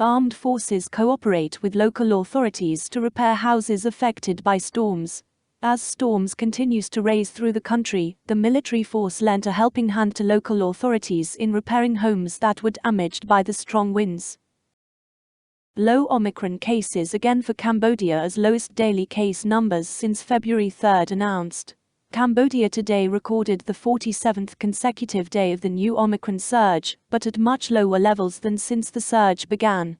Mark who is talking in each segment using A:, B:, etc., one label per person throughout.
A: armed forces cooperate with local authorities to repair houses affected by storms. As storms continues to raise through the country, the military force lent a helping hand to local authorities in repairing homes that were damaged by the strong winds. Low Omicron cases again for Cambodia as lowest daily case numbers since February 3 announced. Cambodia today recorded the 47th consecutive day of the new Omicron surge, but at much lower levels than since the surge began.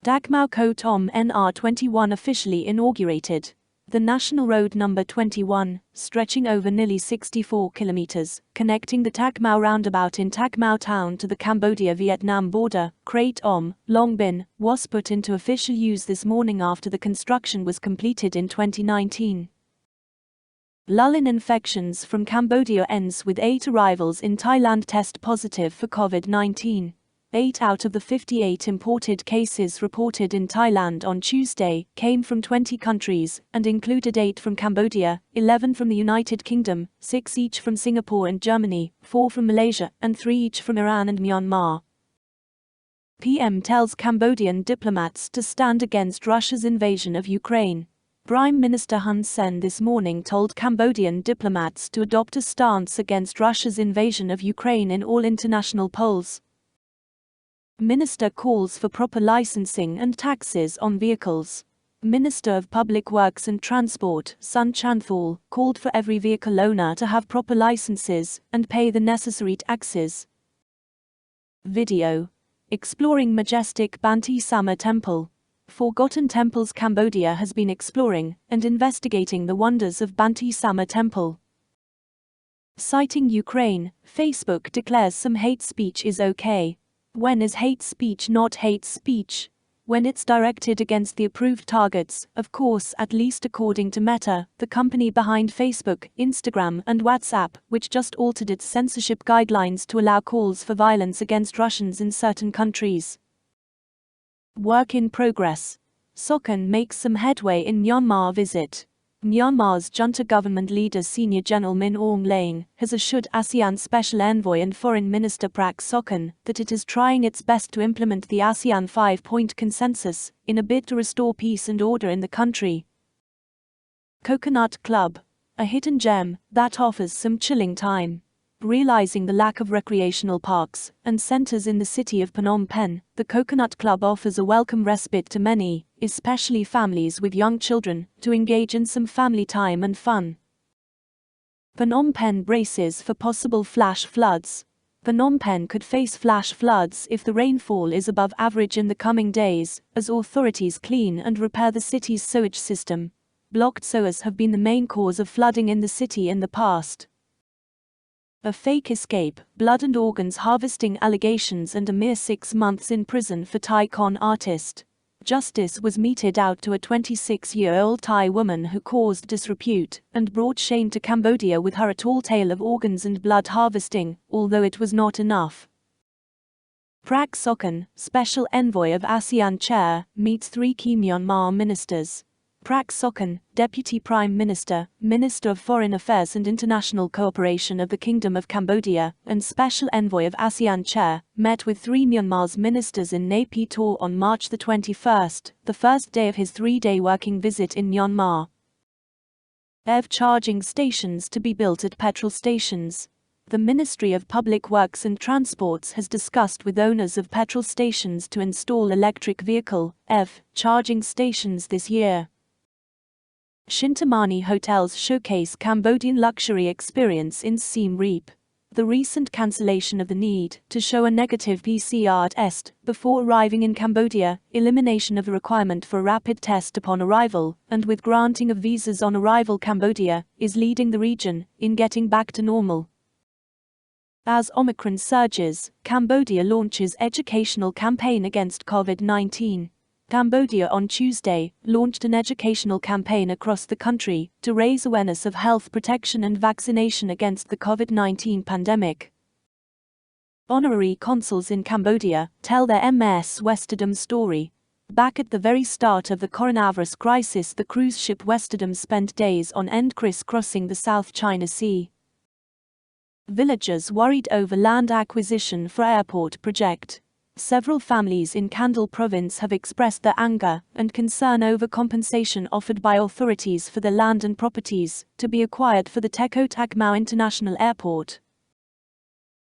A: Dagmao Ko Tom NR21 officially inaugurated. The National Road number 21, stretching over nearly 64 kilometers, connecting the Dagmao roundabout in Dagmao town to the Cambodia-Vietnam border, Krait Om, Long Bin, was put into official use this morning after the construction was completed in 2019. Lull in infections from Cambodia ends with 8 arrivals in Thailand test positive for COVID-19. 8 out of the 58 imported cases reported in Thailand on Tuesday came from 20 countries and included 8 from Cambodia, 11 from the United Kingdom, 6 each from Singapore and Germany, 4 from Malaysia, and 3 each from Iran and Myanmar. PM tells Cambodian diplomats to stand against Russia's invasion of Ukraine. Prime Minister Hun Sen this morning told Cambodian diplomats to adopt a stance against Russia's invasion of Ukraine in all international polls. Minister calls for proper licensing and taxes on vehicles. Minister of Public Works and Transport, Sun Chanthol, called for every vehicle owner to have proper licenses and pay the necessary taxes. Video. Exploring majestic Banti Sama Temple. Forgotten Temples. Cambodia has been exploring and investigating the wonders of Banti Sama Temple. Citing Ukraine, Facebook declares some hate speech is okay. When is hate speech not hate speech? When it's directed against the approved targets, of course, at least according to Meta, the company behind Facebook, Instagram, and WhatsApp, which just altered its censorship guidelines to allow calls for violence against Russians in certain countries. Work in progress. Sokon makes some headway in Myanmar visit. Myanmar's junta government leader Senior General Min Aung Hlaing has assured ASEAN Special Envoy and Foreign Minister Prak Sokhonn that it is trying its best to implement the ASEAN 5-point consensus in a bid to restore peace and order in the country. Coconut Club, a hidden gem that offers some chilling time. Realizing the lack of recreational parks and centers in the city of Phnom Penh, the Coconut Club offers a welcome respite to many, especially families with young children, to engage in some family time and fun. Phnom Penh braces for possible flash floods. Phnom Penh could face flash floods if the rainfall is above average in the coming days, as authorities clean and repair the city's sewage system. Blocked sewers have been the main cause of flooding in the city in the past. A fake escape, blood and organs harvesting allegations, and a mere 6 months in prison for Thai con artist. Justice was meted out to a 26-year-old Thai woman who caused disrepute and brought shame to Cambodia with her tall tale of organs and blood harvesting, although it was not enough. Prak Sokhonn, Special Envoy of ASEAN Chair, meets 3 key Myanmar ministers. Prak Sokhonn, Deputy Prime Minister, Minister of Foreign Affairs and International Cooperation of the Kingdom of Cambodia, and Special Envoy of ASEAN Chair, met with 3 Myanmar's ministers in Nay Pyi Taw on March 21, the first day of his 3-day working visit in Myanmar. EV charging stations to be built at petrol stations. The Ministry of Public Works and Transports has discussed with owners of petrol stations to install electric vehicle EV charging stations this year. Shintamani hotels showcase Cambodian luxury experience in Siem Reap. The recent cancellation of the need to show a negative PCR test before arriving in Cambodia, elimination of the requirement for a rapid test upon arrival, and with granting of visas on arrival, Cambodia is leading the region in getting back to normal. As Omicron surges, Cambodia launches educational campaign against COVID-19. Cambodia on Tuesday launched an educational campaign across the country to raise awareness of health protection and vaccination against the COVID-19 pandemic. Honorary consuls in Cambodia tell their MS Westerdom story. Back at the very start of the coronavirus crisis, the cruise ship Westerdom spent days on end crisscrossing the South China Sea. Villagers worried over land acquisition for airport project. Several families in Kandal province have expressed their anger and concern over compensation offered by authorities for the land and properties to be acquired for the Teko Tagmau International Airport.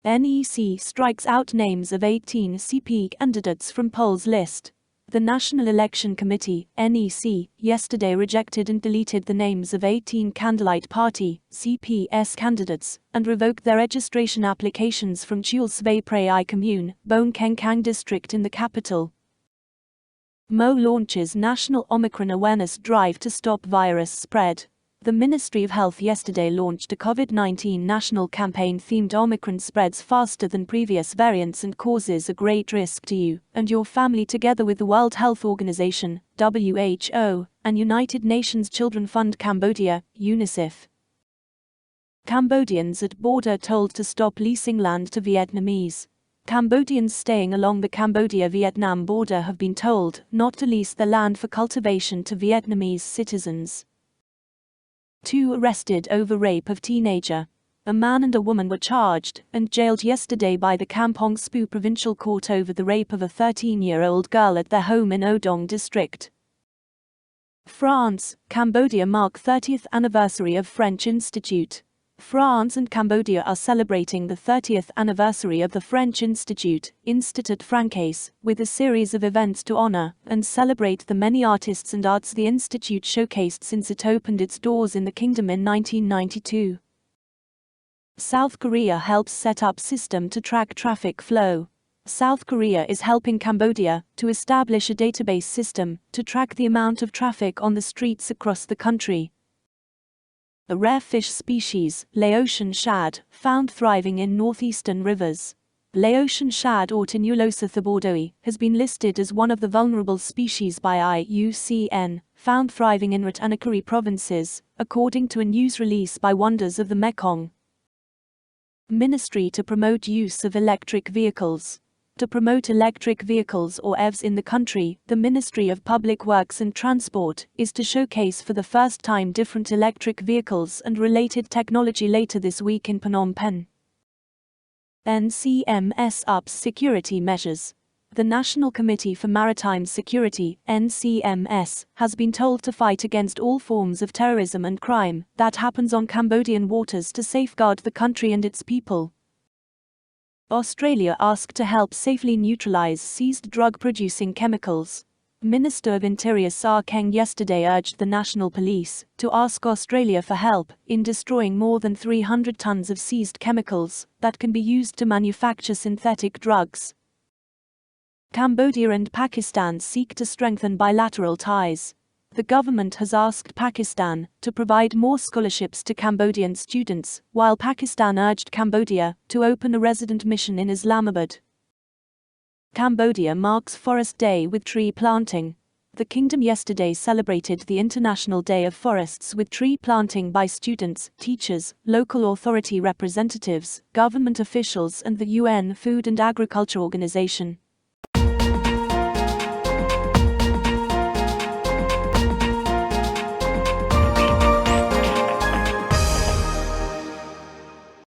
A: NEC strikes out names of 18 CP candidates from polls list. The National Election Committee, NEC, yesterday rejected and deleted the names of 18 Candlelight Party, CPS candidates, and revoked their registration applications from Chul Svay Prey Commune, Bone Kengkang district in the capital. Mo launches National Omicron Awareness Drive to stop virus spread. The Ministry of Health yesterday launched a COVID-19 national campaign themed Omicron spreads faster than previous variants and causes a great risk to you and your family, together with the World Health Organization, WHO, and United Nations Children Fund Cambodia, UNICEF. Cambodians at border told to stop leasing land to Vietnamese. Cambodians staying along the Cambodia-Vietnam border have been told not to lease their land for cultivation to Vietnamese citizens. 2 arrested over rape of teenager. A man and a woman were charged and jailed yesterday by the Kampong Speu Provincial Court over the rape of a 13-year-old girl at their home in Odong district. France, Cambodia mark 30th anniversary of French Institute. France and Cambodia are celebrating the 30th anniversary of the French Institute, Institut Français, with a series of events to honor and celebrate the many artists and arts the institute showcased since it opened its doors in the kingdom in 1992. South Korea helps set up system to track traffic flow. South Korea is helping Cambodia to establish a database system to track the amount of traffic on the streets across the country. A rare fish species, Laotian shad, found thriving in northeastern rivers. Laotian shad or Tenulosa thibordoi has been listed as one of the vulnerable species by IUCN, found thriving in Ratanakiri provinces, according to a news release by Wonders of the Mekong. Ministry to promote use of electric vehicles. To promote electric vehicles or EVs in the country, the Ministry of Public Works and Transport is to showcase for the first time different electric vehicles and related technology later this week in Phnom Penh. NCMS ups security measures. The National Committee for Maritime Security, NCMS, has been told to fight against all forms of terrorism and crime that happens on Cambodian waters to safeguard the country and its people. Australia asked to help safely neutralise seized drug-producing chemicals. Minister of Interior Sar Keng yesterday urged the National Police to ask Australia for help in destroying more than 300 tons of seized chemicals that can be used to manufacture synthetic drugs. Cambodia and Pakistan seek to strengthen bilateral ties. The government has asked Pakistan to provide more scholarships to Cambodian students, while Pakistan urged Cambodia to open a resident mission in Islamabad. Cambodia marks Forest Day with tree planting. The kingdom yesterday celebrated the International Day of Forests with tree planting by students, teachers, local authority representatives, government officials and the UN Food and Agriculture Organization.